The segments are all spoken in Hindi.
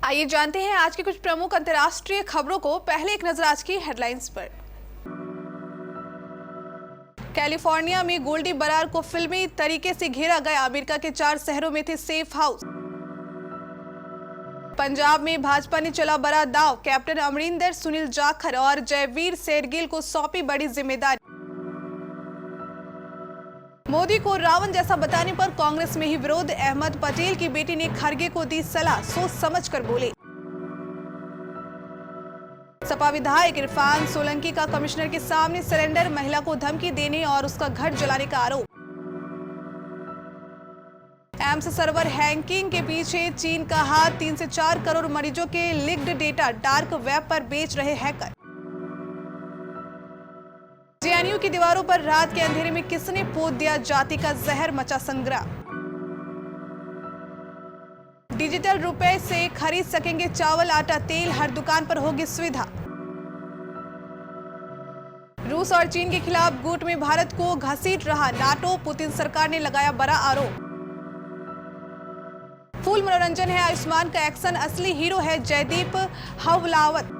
आइए जानते हैं आज की कुछ प्रमुख अंतर्राष्ट्रीय खबरों को। पहले एक नजर आज की हेडलाइंस पर। कैलिफोर्निया में गोल्डी बरार को फिल्मी तरीके से घेरा गया। अमेरिका के 4 शहरों में थे सेफ हाउस। पंजाब में भाजपा ने चला बड़ा दांव। कैप्टन अमरिंदर, सुनील जाखड़ और जयवीर शेरगिल को सौंपी बड़ी जिम्मेदारी। मोदी को रावण जैसा बताने पर कांग्रेस में ही विरोध। अहमद पटेल की बेटी ने खरगे को दी सलाह, सोच समझकर बोले। सपा विधायक इरफान सोलंकी का कमिश्नर के सामने सरेंडर। महिला को धमकी देने और उसका घर जलाने का आरोप। एम्स सर्वर हैकिंग के पीछे चीन का हाथ। 3 से 4 करोड़ मरीजों के लीक्ड डेटा डार्क वेब पर बेच रहे हैकर। जेएनयू की दीवारों पर रात के अंधेरे में किसने पोत दिया जाति का जहर, मचा संग्राम। डिजिटल रुपए से खरीद सकेंगे चावल, आटा, तेल, हर दुकान पर होगी सुविधा। रूस और चीन के खिलाफ गुट में भारत को घसीट रहा नाटो। पुतिन सरकार ने लगाया बड़ा आरोप। फुल मनोरंजन है आयुष्मान का एक्शन, असली हीरो है जयदीप हवलावत।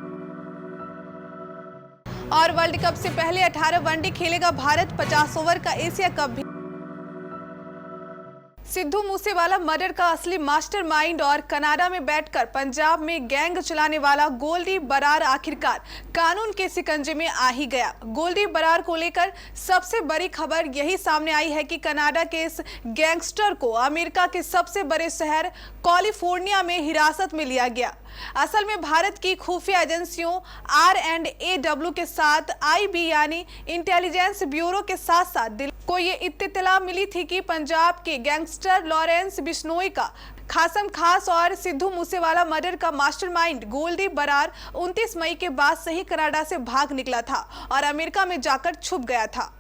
और वर्ल्ड कप से पहले 18 वनडे खेलेगा भारत। 50 ओवर का एशिया कप भी। सिद्धू मूसेवाला मर्डर का असली मास्टरमाइंड और कनाडा में बैठकर पंजाब में गैंग चलाने वाला गोल्डी बरार आखिरकार कानून के शिकंजे में आ ही गया। गोल्डी बरार को लेकर सबसे बड़ी खबर यही सामने आई है कि कनाडा के इस गैंगस्टर को अमेरिका के सबसे बड़े शहर कैलिफोर्निया में हिरासत में लिया गया। असल में भारत की खुफिया एजेंसियों R&AW के साथ IB यानी इंटेलिजेंस ब्यूरो के साथ साथ को ये इत्तला मिली थी कि पंजाब के गैंगस्टर लॉरेंस बिश्नोई का खासम खास और सिद्धू मूसेवाला मर्डर का मास्टरमाइंड गोल्डी बरार 29 मई के बाद से ही कनाडा से भाग निकला था और अमेरिका में जाकर छुप गया था।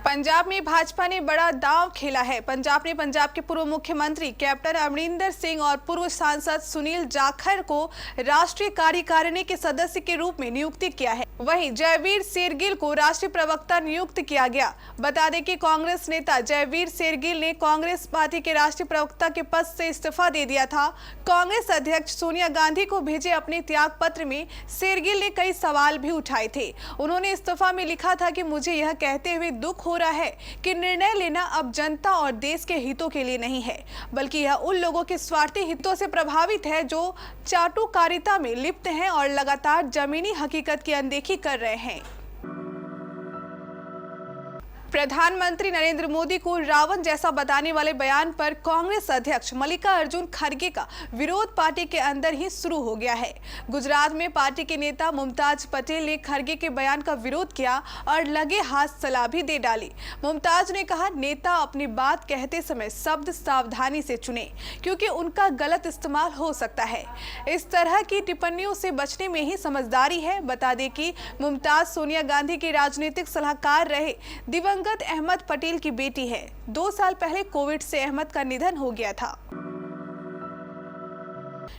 पंजाब में भाजपा ने बड़ा दांव खेला है। पंजाब ने पंजाब के पूर्व मुख्यमंत्री कैप्टन अमरिंदर सिंह और पूर्व सांसद सुनील जाखड़ को राष्ट्रीय कार्यकारिणी के सदस्य के रूप में नियुक्ति किया है। वहीं जयवीर शेरगिल को राष्ट्रीय प्रवक्ता नियुक्त किया गया। बता दें कि कांग्रेस नेता जयवीर शेरगिल ने कांग्रेस पार्टी के राष्ट्रीय प्रवक्ता के पद से इस्तीफा दे दिया था। कांग्रेस अध्यक्ष सोनिया गांधी को भेजे अपने त्याग पत्र में शेरगिल ने कई सवाल भी उठाए थे। उन्होंने इस्तीफा में लिखा था कि मुझे यह कहते हुए दुख हो रहा है कि निर्णय लेना अब जनता और देश के हितों के लिए नहीं है, बल्कि यह उन लोगों के स्वार्थी हितों से प्रभावित है जो चाटुकारिता में लिप्त हैं और लगातार जमीनी हकीकत की अनदेखी कर रहे हैं। प्रधानमंत्री नरेंद्र मोदी को रावण जैसा बताने वाले बयान पर कांग्रेस अध्यक्ष मल्लिकार्जुन खड़गे का विरोध पार्टी के अंदर ही शुरू हो गया है। गुजरात में पार्टी के नेता मुमताज पटेल ने खड़गे के बयान का विरोध किया और लगे हाथ सलाह भी दे डाली। मुमताज ने कहा, नेता अपनी बात कहते समय शब्द सावधानी से चुने क्योंकि उनका गलत इस्तेमाल हो सकता है। इस तरह की टिप्पणियों से बचने में ही समझदारी है। बता दें कि मुमताज सोनिया गांधी के राजनीतिक सलाहकार रहे दिवंगत अहमद पटेल की बेटी है। 2 साल पहले कोविड से अहमद का निधन हो गया था।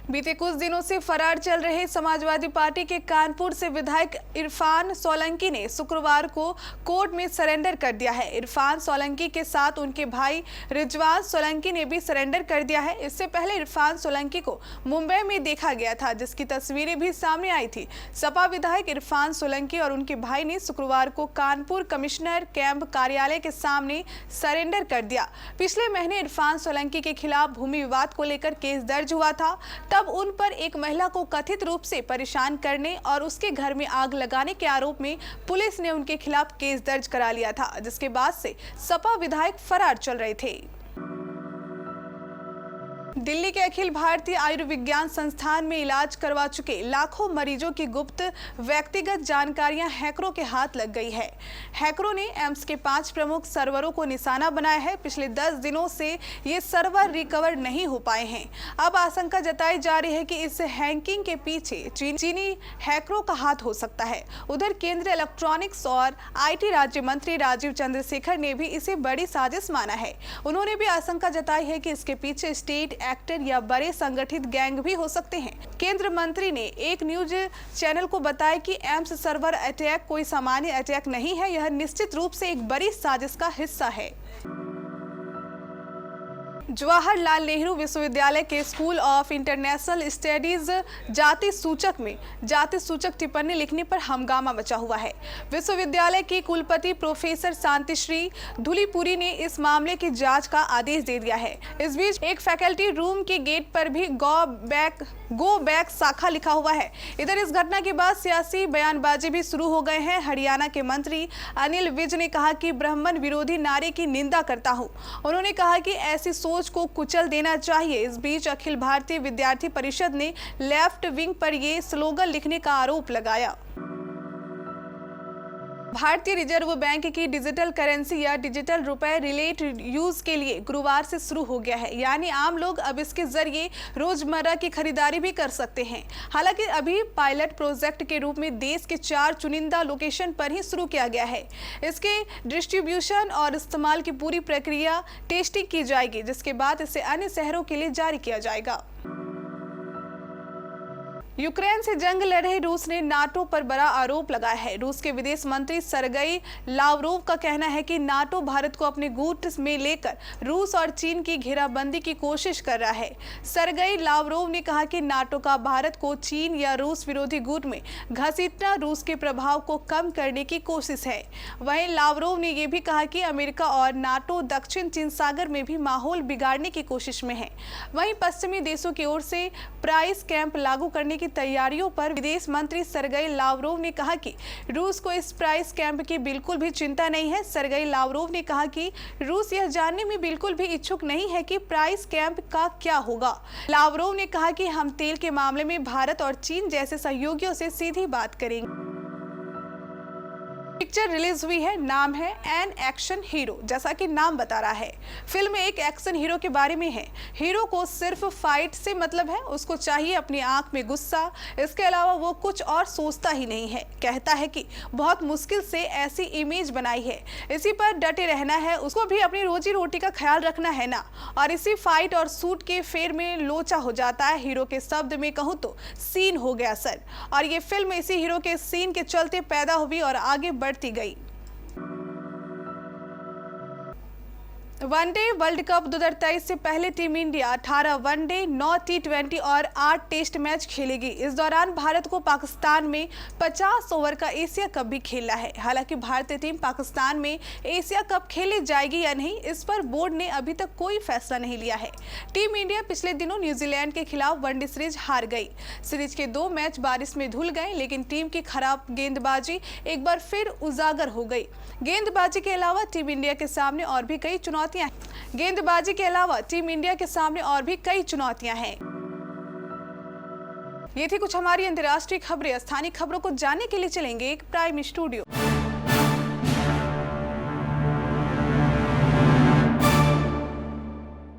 बीते कुछ दिनों से फरार चल रहे समाजवादी पार्टी के कानपुर से विधायक इरफान सोलंकी ने शुक्रवार को कोर्ट में सरेंडर कर दिया है। इरफान सोलंकी के साथ उनके भाई रिजवान सोलंकी ने भी सरेंडर कर दिया है। इससे पहले इरफान सोलंकी को मुंबई में देखा गया था, जिसकी तस्वीरें भी सामने आई थी। सपा विधायक इरफान सोलंकी और उनके भाई ने शुक्रवार को कानपुर कमिश्नर कैंप कार्यालय के सामने सरेंडर कर दिया। पिछले महीने इरफान सोलंकी के खिलाफ भूमि विवाद को लेकर केस दर्ज हुआ था। तब उन पर एक महिला को कथित रूप से परेशान करने और उसके घर में आग लगाने के आरोप में पुलिस ने उनके खिलाफ केस दर्ज करा लिया था, जिसके बाद से सपा विधायक फरार चल रहे थे। दिल्ली के अखिल भारतीय आयुर्विज्ञान संस्थान में इलाज करवा चुके लाखों मरीजों की गुप्त व्यक्तिगत जानकारियां हैकरों के हाथ लग गई है। हैकरों ने एम्स के 5 प्रमुख सर्वरों को निशाना बनाया है। पिछले 10 दिनों से ये सर्वर रिकवर नहीं हो पाए हैं। अब आशंका जताई जा रही है कि इस हैकिंग के पीछे चीनी हैकरों का हाथ हो सकता है। उधर केंद्रीय इलेक्ट्रॉनिक्स और IT राज्य मंत्री राजीव चंद्रशेखर ने भी इसे बड़ी साजिश माना है। उन्होंने भी आशंका जताई है कि इसके पीछे स्टेट एक्टर या बड़े संगठित गैंग भी हो सकते हैं। केंद्र मंत्री ने एक न्यूज चैनल को बताया कि एम्स सर्वर अटैक कोई सामान्य अटैक नहीं है, यह निश्चित रूप से एक बड़ी साजिश का हिस्सा है। जवाहरलाल नेहरू विश्वविद्यालय के स्कूल ऑफ इंटरनेशनल स्टडीज जाति सूचक में जाति सूचक टिप्पणी लिखने पर हंगामा मचा हुआ है। विश्वविद्यालय की कुलपति प्रोफेसर शांतिश्री धुलीपुरी ने इस मामले की जांच का आदेश दे दिया है। इस बीच एक फैकल्टी रूम के गेट पर भी गो बैक शाखा लिखा हुआ है। इधर इस घटना के बाद सियासी बयानबाजी भी शुरू हो गए हैं। हरियाणा के मंत्री अनिल विज ने कहा कि ब्राह्मण विरोधी नारे की निंदा करता हूं। उन्होंने कहा कि ऐसी सोच को कुचल देना चाहिए। इस बीच अखिल भारतीय विद्यार्थी परिषद ने लेफ्ट विंग पर ये स्लोगन लिखने का आरोप लगाया। भारतीय रिजर्व बैंक की डिजिटल करेंसी या डिजिटल रुपए रिलेट यूज के लिए गुरुवार से शुरू हो गया है, यानी आम लोग अब इसके जरिए रोजमर्रा की खरीदारी भी कर सकते हैं। हालांकि अभी पायलट प्रोजेक्ट के रूप में देश के 4 चुनिंदा लोकेशन पर ही शुरू किया गया है। इसके डिस्ट्रीब्यूशन और इस्तेमाल की पूरी प्रक्रिया टेस्टिंग की जाएगी, जिसके बाद इसे अन्य शहरों के लिए जारी किया जाएगा। यूक्रेन से जंग लड़ रहे रूस ने नाटो पर बड़ा आरोप लगाया है। रूस के विदेश मंत्री सरगई लावरोव का कहना है कि नाटो भारत को अपने गुट में लेकर रूस और चीन की घेराबंदी की कोशिश कर रहा है। सरगई लावरोव ने कहा कि नाटो का भारत को चीन या रूस विरोधी गुट में घसीटना रूस के प्रभाव को कम करने की कोशिश है। वहीं लावरोव ने यह भी कहा कि अमेरिका और नाटो दक्षिण चीन सागर में भी माहौल बिगाड़ने की कोशिश में है। वहीं पश्चिमी देशों की ओर से प्राइस कैंप लागू करने की तैयारियों पर विदेश मंत्री सरगई लावरोव ने कहा कि रूस को इस प्राइस कैंप की बिल्कुल भी चिंता नहीं है। सरगई लावरोव ने कहा कि रूस यह जानने में बिल्कुल भी इच्छुक नहीं है कि प्राइस कैंप का क्या होगा। लावरोव ने कहा कि हम तेल के मामले में भारत और चीन जैसे सहयोगियों से सीधी बात करेंगे। पिक्चर रिलीज हुई है, नाम है एन एक्शन हीरो। जैसा कि नाम बता रहा है, फिल्म एक एक्शन हीरो के बारे में है। हीरो को सिर्फ फाइट से मतलब है, उसको चाहिए अपनी आंख में गुस्सा, इसके अलावा वो कुछ और सोचता ही नहीं है। कहता है कि बहुत मुश्किल से ऐसी इमेज बनाई है, इसी पर डटे रहना है, उसको भी अपनी रोजी रोटी का ख्याल रखना है ना। और इसी फाइट और सूट के फेर में लोचा हो जाता है। हीरो के शब्द में कहूँ तो सीन हो गया सर। और ये फिल्म इसी हीरो के सीन के चलते पैदा हुई और आगे बढ़ती गई। वनडे वर्ल्ड कप 2023 से पहले टीम इंडिया 18 वनडे, 9 T20 और 8 टेस्ट मैच खेलेगी। इस दौरान भारत को पाकिस्तान में 50 ओवर का एशिया कप भी खेलना है। हालांकि भारतीय टीम पाकिस्तान में एशिया कप खेले जाएगी या नहीं, इस पर बोर्ड ने अभी तक कोई फैसला नहीं लिया है। टीम इंडिया पिछले दिनों न्यूजीलैंड के खिलाफ वनडे सीरीज हार गई। सीरीज के 2 मैच बारिश में धुल गए, लेकिन टीम की खराब गेंदबाजी एक बार फिर उजागर हो गई। गेंदबाजी के अलावा टीम इंडिया के सामने और भी कई चुनौतियां हैं। ये थी कुछ हमारी अंतर्राष्ट्रीय खबरें। स्थानीय खबरों को जानने के लिए चलेंगे एक प्राइम स्टूडियो।